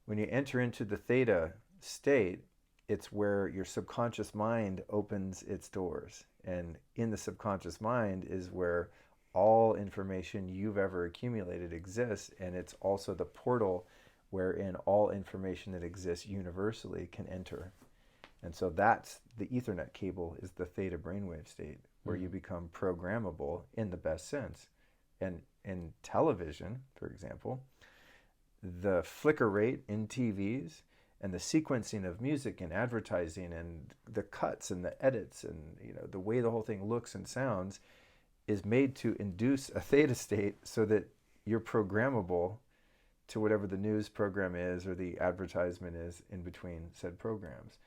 When you enter into the theta state, it's where your subconscious mind opens its doors. And in the subconscious mind is where all information you've ever accumulated exists, and it's also the portal wherein all information that exists universally can enter. And so that's the Ethernet cable, is the theta brainwave state, where you become programmable in the best sense. And in television, for example, the flicker rate in TVs and the sequencing of music and advertising and the cuts and the edits and the way the whole thing looks and sounds is made to induce a theta state so that you're programmable to whatever the news program is or the advertisement is in between said programs.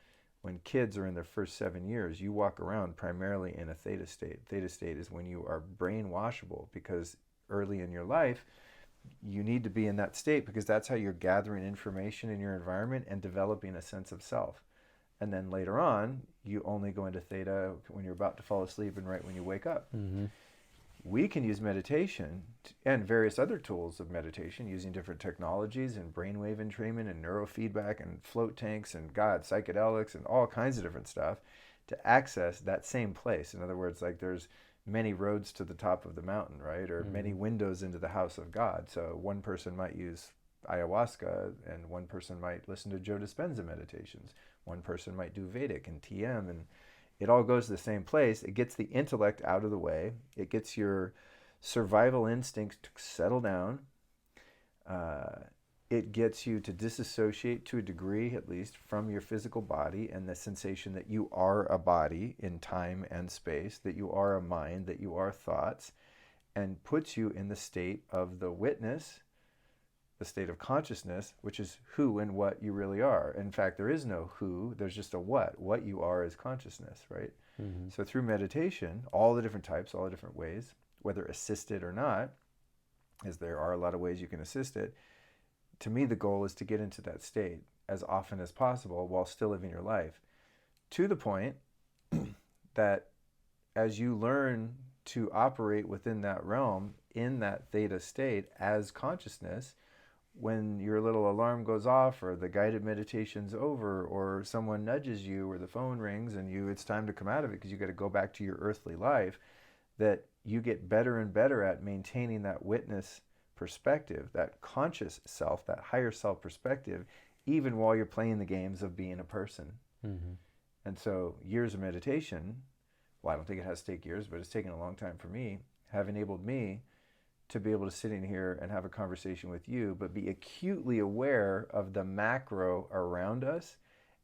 When kids are in their first 7 years, you walk around primarily in a theta state. Theta state is when you are brainwashable, because early in your life, you need to be in that state because that's how you're gathering information in your environment and developing a sense of self. And then later on, you only go into theta when you're about to fall asleep and right when you wake up. Mm-hmm. We can use meditation and various other tools of meditation using different technologies and brainwave entrainment and neurofeedback and float tanks and psychedelics and all kinds of different stuff to access that same place. In other words, like there's many roads to the top of the mountain, right? Or many windows into the house of God. So one person might use ayahuasca and one person might listen to Joe Dispenza meditations. One person might do Vedic and TM, and it all goes to the same place. It gets the intellect out of the way. It gets your survival instincts to settle down. it gets you to disassociate to a degree, at least, from your physical body and the sensation that you are a body in time and space, that you are a mind, that you are thoughts, and puts you in the state of the witness, the state of consciousness, which is who and what you really are. In fact, there is no who, there's just a what. What you are is consciousness, right? Mm-hmm. So through meditation, all the different types, all the different ways, whether assisted or not, as there are a lot of ways you can assist it, to me, the goal is to get into that state as often as possible while still living your life, to the point that as you learn to operate within that realm, in that theta state as consciousness, when your little alarm goes off or the guided meditation's over or someone nudges you or the phone rings and it's time to come out of it because you got to go back to your earthly life, that you get better and better at maintaining that witness perspective, that conscious self, that higher self perspective, even while you're playing the games of being a person. Mm-hmm. And so years of meditation, well, I don't think it has to take years, but it's taken a long time for me, have enabled me to be able to sit in here and have a conversation with you, but be acutely aware of the macro around us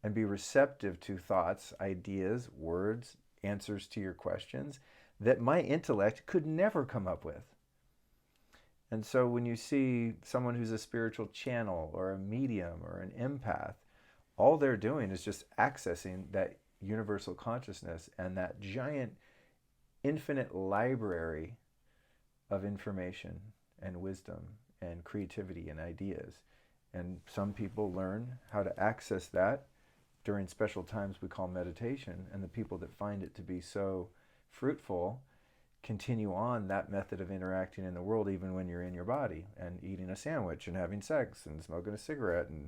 and be receptive to thoughts, ideas, words, answers to your questions that my intellect could never come up with. And so when you see someone who's a spiritual channel or a medium or an empath, all they're doing is just accessing that universal consciousness and that giant infinite library of information and wisdom and creativity and ideas. And some people learn how to access that during special times we call meditation, and the people that find it to be so fruitful continue on that method of interacting in the world even when you're in your body and eating a sandwich and having sex and smoking a cigarette and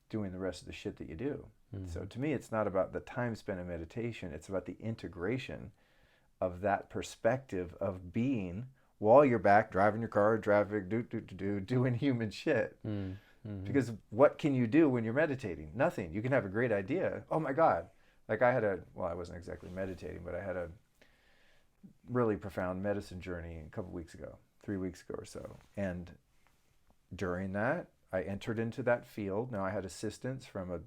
doing the rest of the shit that you do. Mm-hmm. So to me, it's not about the time spent in meditation, it's about the integration of that perspective of being while you're back driving your car, doing human shit. Mm-hmm. Because what can you do when you're meditating? Nothing. You can have a great idea. Oh my God. Like I wasn't exactly meditating, but I had a really profound medicine journey a couple weeks ago, 3 weeks ago or so. And during that, I entered into that field. Now I had assistance from a,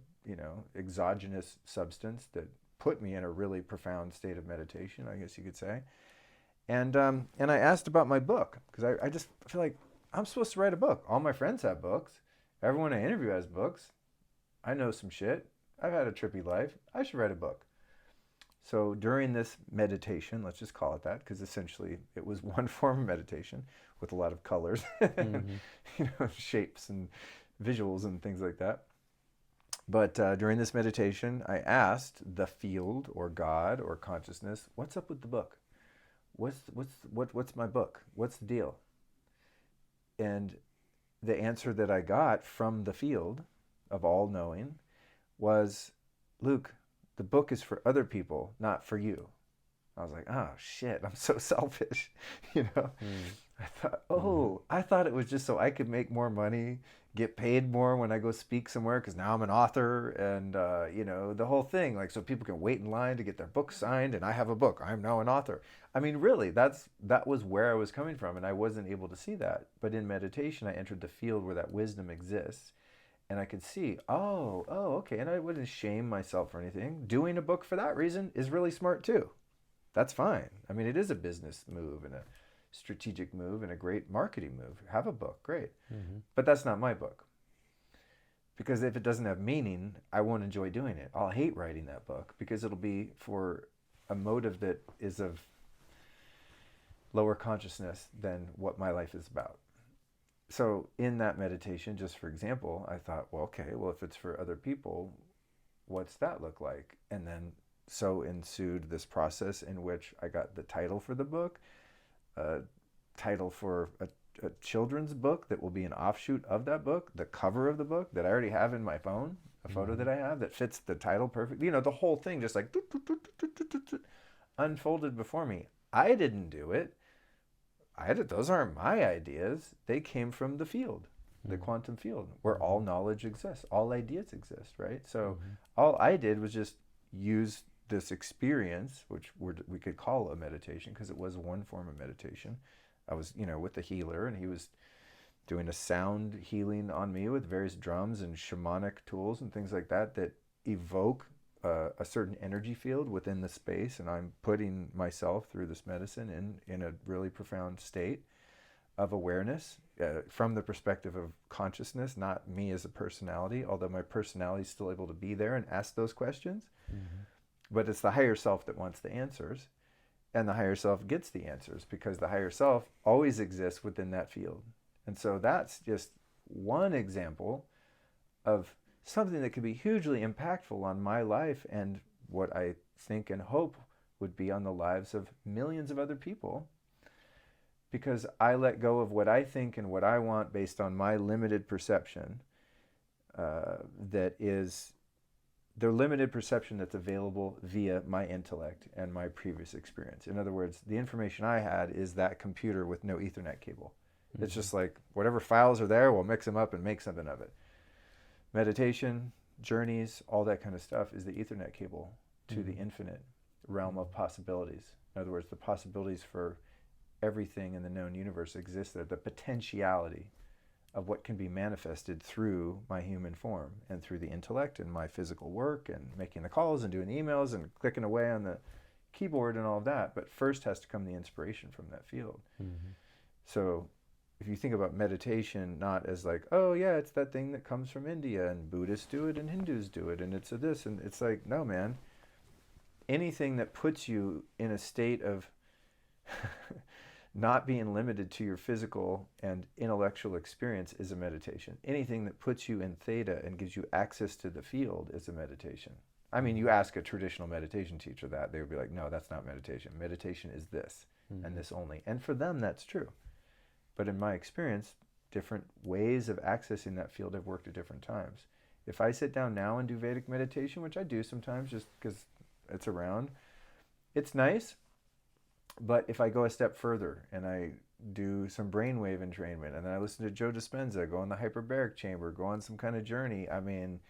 exogenous substance that put me in a really profound state of meditation, I guess you could say. And I asked about my book because I just feel like I'm supposed to write a book. All my friends have books. Everyone I interview has books. I know some shit. I've had a trippy life. I should write a book. So during this meditation, let's just call it that, because essentially it was one form of meditation with a lot of colors, mm-hmm. Shapes and visuals and things like that. But during this meditation, I asked the field or God or consciousness, what's up with the book? What's my book? What's the deal? And the answer that I got from the field of all knowing was, Luke, the book is for other people, not for you. I was like, oh shit, I'm so selfish. I thought it was just so I could make more money, get paid more when I go speak somewhere, because now I'm an author and, the whole thing, like, so people can wait in line to get their book signed and I have a book. I'm now an author. I mean, really, that was where I was coming from, and I wasn't able to see that. But in meditation, I entered the field where that wisdom exists. And I could see, okay. And I wouldn't shame myself or anything. Doing a book for that reason is really smart too. That's fine. I mean, it is a business move and a strategic move and a great marketing move. Have a book, great. Mm-hmm. But that's not my book. Because if it doesn't have meaning, I won't enjoy doing it. I'll hate writing that book because it'll be for a motive that is of lower consciousness than what my life is about. So in that meditation, just for example, I thought, if it's for other people, what's that look like? And then so ensued this process in which I got the title for the book, a title for a children's book that will be an offshoot of that book, the cover of the book that I already have in my phone, a photo that I have that fits the title perfectly. The whole thing just like unfolded before me. I didn't do it. Those aren't my ideas. They came from the field, the quantum field, where all knowledge exists, all ideas exist, right? So all I did was just use this experience, which we could call a meditation because it was one form of meditation. I was, with the healer, and he was doing a sound healing on me with various drums and shamanic tools and things like that that evoke a certain energy field within the space, and I'm putting myself through this medicine in a really profound state of awareness from the perspective of consciousness, not me as a personality, although my personality is still able to be there and ask those questions. Mm-hmm. But it's the higher self that wants the answers, and the higher self gets the answers because the higher self always exists within that field. And so that's just one example of something that could be hugely impactful on my life and what I think and hope would be on the lives of millions of other people, because I let go of what I think and what I want based on my limited perception, that is the limited perception that's available via my intellect and my previous experience. In other words, the information I had is that computer with no Ethernet cable. Mm-hmm. It's just like whatever files are there, we'll mix them up and make something of it. Meditation, journeys, all that kind of stuff is the Ethernet cable to the infinite realm of possibilities. In other words, the possibilities for everything in the known universe exists there. The potentiality of what can be manifested through my human form and through the intellect and my physical work and making the calls and doing the emails and clicking away on the keyboard and all of that. But first has to come the inspiration from that field. Mm-hmm. So if you think about meditation not as like, oh yeah, it's that thing that comes from India and Buddhists do it and Hindus do it and it's a this, and it's like, no man, anything that puts you in a state of not being limited to your physical and intellectual experience is a meditation. Anything that puts you in theta and gives you access to the field is a meditation. I mean, you ask a traditional meditation teacher that, they would be like, no, that's not meditation. Meditation is this and this only. And for them, that's true. But in my experience, different ways of accessing that field have worked at different times. If I sit down now and do Vedic meditation, which I do sometimes just because it's around, it's nice. But if I go a step further and I do some brainwave entrainment and then I listen to Joe Dispenza, go in the hyperbaric chamber, go on some kind of journey, I mean,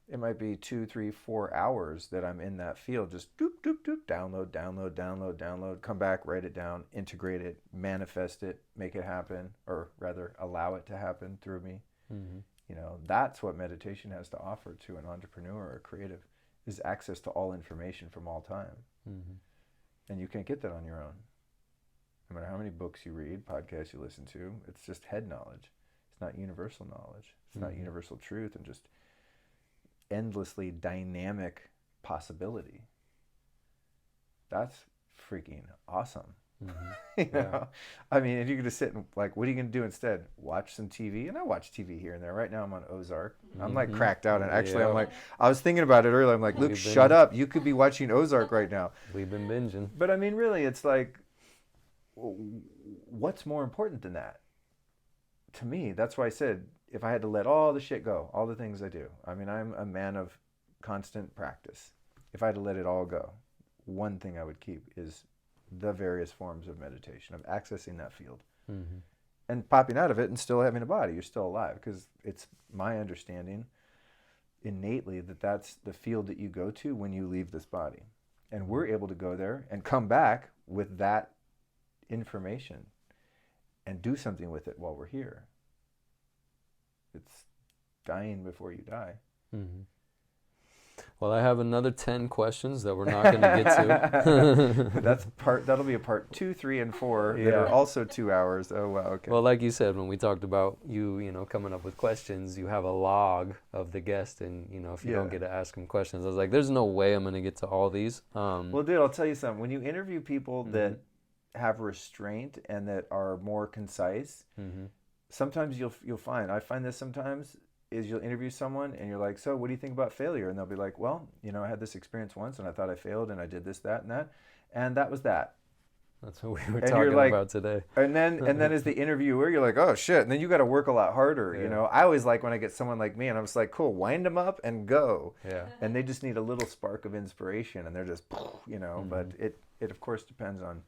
it might be 2, 3, 4 hours that I'm in that field, just doop, doop, doop, download, come back, write it down, integrate it, manifest it, make it happen, or rather allow it to happen through me. Mm-hmm. You know, that's what meditation has to offer to an entrepreneur or a creative, is access to all information from all time. Mm-hmm. And you can't get that on your own. No matter how many books you read, podcasts you listen to, it's just head knowledge. It's not universal knowledge. It's not universal truth and just endlessly dynamic possibility. That's freaking awesome. Mm-hmm. You know? I mean, if you could just sit and like, what are you going to do instead? Watch some TV? And I watch TV here and there. Right now I'm on Ozark. I'm like cracked out. And actually I'm like, I was thinking about it earlier. I'm like, Luke, shut up. You could be watching Ozark right now. We've been binging. But I mean, really, it's like, what's more important than that? To me, that's why I said, if I had to let all the shit go, all the things I do, I mean, I'm a man of constant practice. If I had to let it all go, one thing I would keep is the various forms of meditation, of accessing that field and popping out of it and still having a body. You're still alive, because it's my understanding innately that that's the field that you go to when you leave this body. And we're able to go there and come back with that information and do something with it while we're here. It's dying before you die. Mm-hmm. Well, I have another 10 questions that we're not going to get to. That'll be a part 2, 3, and 4 that are also 2 hours. Oh, wow, okay. Well, like you said, when we talked about you know, coming up with questions, you have a log of the guest, and, you know, if you don't get to ask them questions, I was like, there's no way I'm going to get to all these. Well, dude, I'll tell you something. When you interview people that have restraint and that are more concise, sometimes you'll find, I find this sometimes, is you'll interview someone and you're like, so what do you think about failure? And they'll be like, well, you know, I had this experience once and I thought I failed and I did this, that, and that was that. That's what we were talking about today. And then as the interviewer, you're like, oh shit. And then you got to work a lot harder. You know, I always like when I get someone like me and I'm just like, cool, wind them up and go. Yeah. And they just need a little spark of inspiration and they're just, you know, but it of course depends on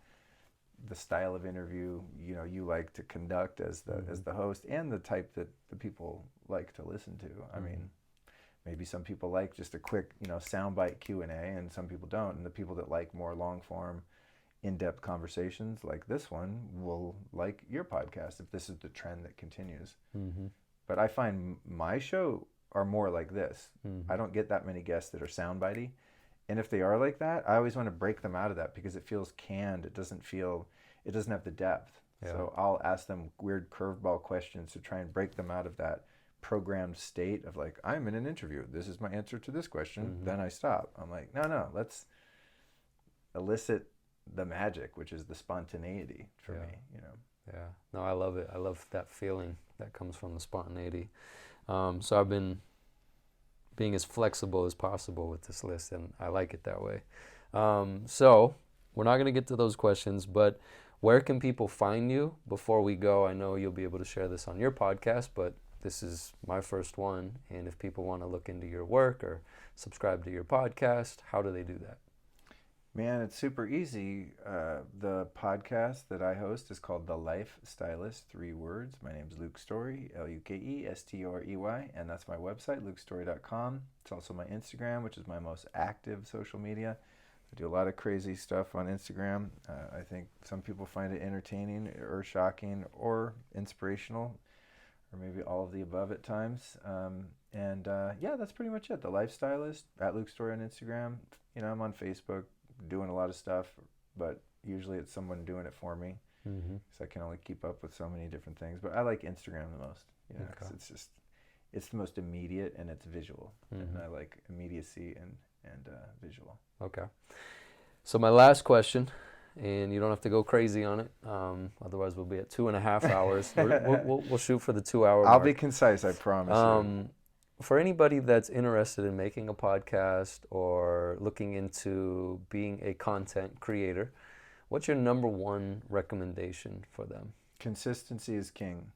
the style of interview, you know, you like to conduct as the host, and the type that the people like to listen to. I mean, maybe some people like just a quick, you know, soundbite Q&A, and some people don't. And the people that like more long form, in-depth conversations like this one will like your podcast if this is the trend that continues. Mm-hmm. But I find my show are more like this. Mm-hmm. I don't get that many guests that are soundbitey. And if they are like that, I always want to break them out of that because it feels canned. It doesn't have the depth. Yeah. So I'll ask them weird curveball questions to try and break them out of that programmed state of like, I'm in an interview. This is my answer to this question. Mm-hmm. Then I stop. I'm like, no, let's elicit the magic, which is the spontaneity for me, you know. Yeah. No, I love it. I love that feeling that comes from the spontaneity. So I've been being as flexible as possible with this list, and I like it that way. So we're not going to get to those questions, but where can people find you? Before we go, I know you'll be able to share this on your podcast, but this is my first one. And if people want to look into your work or subscribe to your podcast, how do they do that? Man, it's super easy. The podcast that I host is called The Life Stylist, 3 words. My name's Luke Storey, Lukestorey, and that's my website, lukestorey.com. It's also my Instagram, which is my most active social media. I do a lot of crazy stuff on Instagram. I think some people find it entertaining or shocking or inspirational, or maybe all of the above at times. Yeah, that's pretty much it. The Life Stylist, at Luke Storey on Instagram. You know, I'm on Facebook, doing a lot of stuff, but usually it's someone doing it for me, because I can only keep up with so many different things. But I like Instagram the most, you know, 'cause it's the most immediate and it's visual, and I like immediacy and visual. Okay. So my last question, and you don't have to go crazy on it, otherwise we'll be at 2.5 hours. We'll shoot for the 2-hour I'll mark. be concise, I promise you. For anybody that's interested in making a podcast or looking into being a content creator, what's your number one recommendation for them? Consistency is king.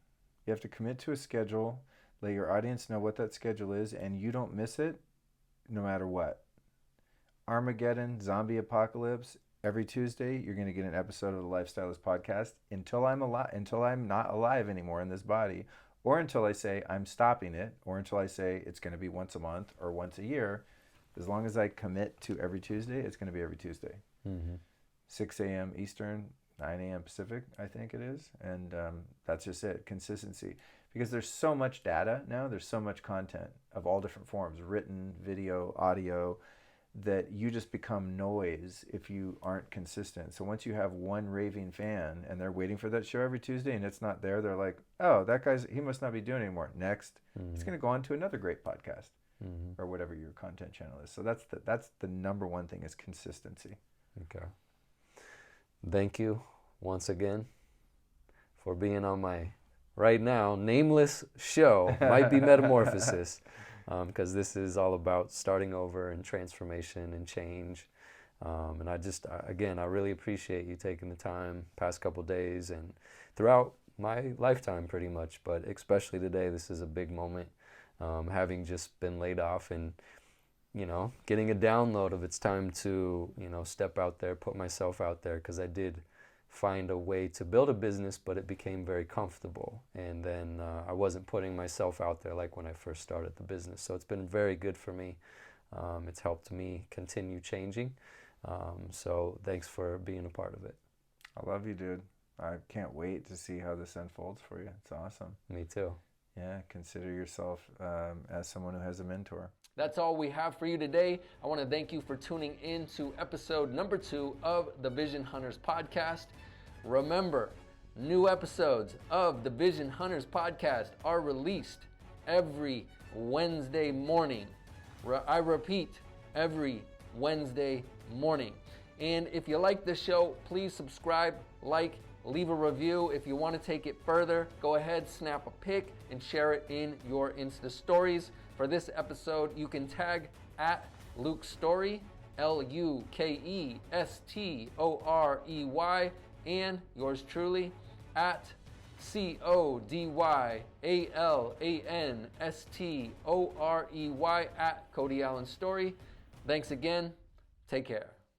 You have to commit to a schedule, let your audience know what that schedule is, and you don't miss it no matter what. Armageddon, zombie apocalypse, every Tuesday you're going to get an episode of the Life Stylist Podcast until I'm not alive anymore in this body, or until I say I'm stopping it, or until I say it's going to be once a month or once a year. As long as I commit to every Tuesday, it's going to be every Tuesday. 6 a.m. Eastern, 9 a.m. Pacific, I think it is. And that's just it, consistency. Because there's so much data now, there's so much content of all different forms, written, video, audio, that you just become noise if you aren't consistent. So once you have one raving fan and they're waiting for that show every Tuesday and it's not there, they're like, oh, he must not be doing it anymore. Next, it's going to go on to another great podcast or whatever your content channel is. So that's the number one thing, is consistency. Okay. Thank you once again for being on my, right now, nameless show. Might be Metamorphosis. Because this is all about starting over and transformation and change. And I really appreciate you taking the time past couple days and throughout my lifetime pretty much, but especially today. This is a big moment, having just been laid off and, you know, getting a download of it's time to, you know, step out there, put myself out there, because I did find a way to build a business, but it became very comfortable. And then I wasn't putting myself out there like when I first started the business. So it's been very good for me. It's helped me continue changing. So thanks for being a part of it. I love you, dude. I can't wait to see how this unfolds for you. It's awesome. Me too. Yeah, consider yourself as someone who has a mentor. That's all we have for you today. I want to thank you for tuning in to episode number 2 of the Vision Hunters Podcast. Remember, new episodes of the Vision Hunters Podcast are released every Wednesday morning. I repeat, every Wednesday morning. And if you like this show, please subscribe, like, leave a review. If you want to take it further, go ahead, snap a pic, and share it in your Insta stories. For this episode, you can tag at Luke Storey, Lukestorey, and yours truly at CODYALANSTOREY at Cody Allen Story. Thanks again. Take care.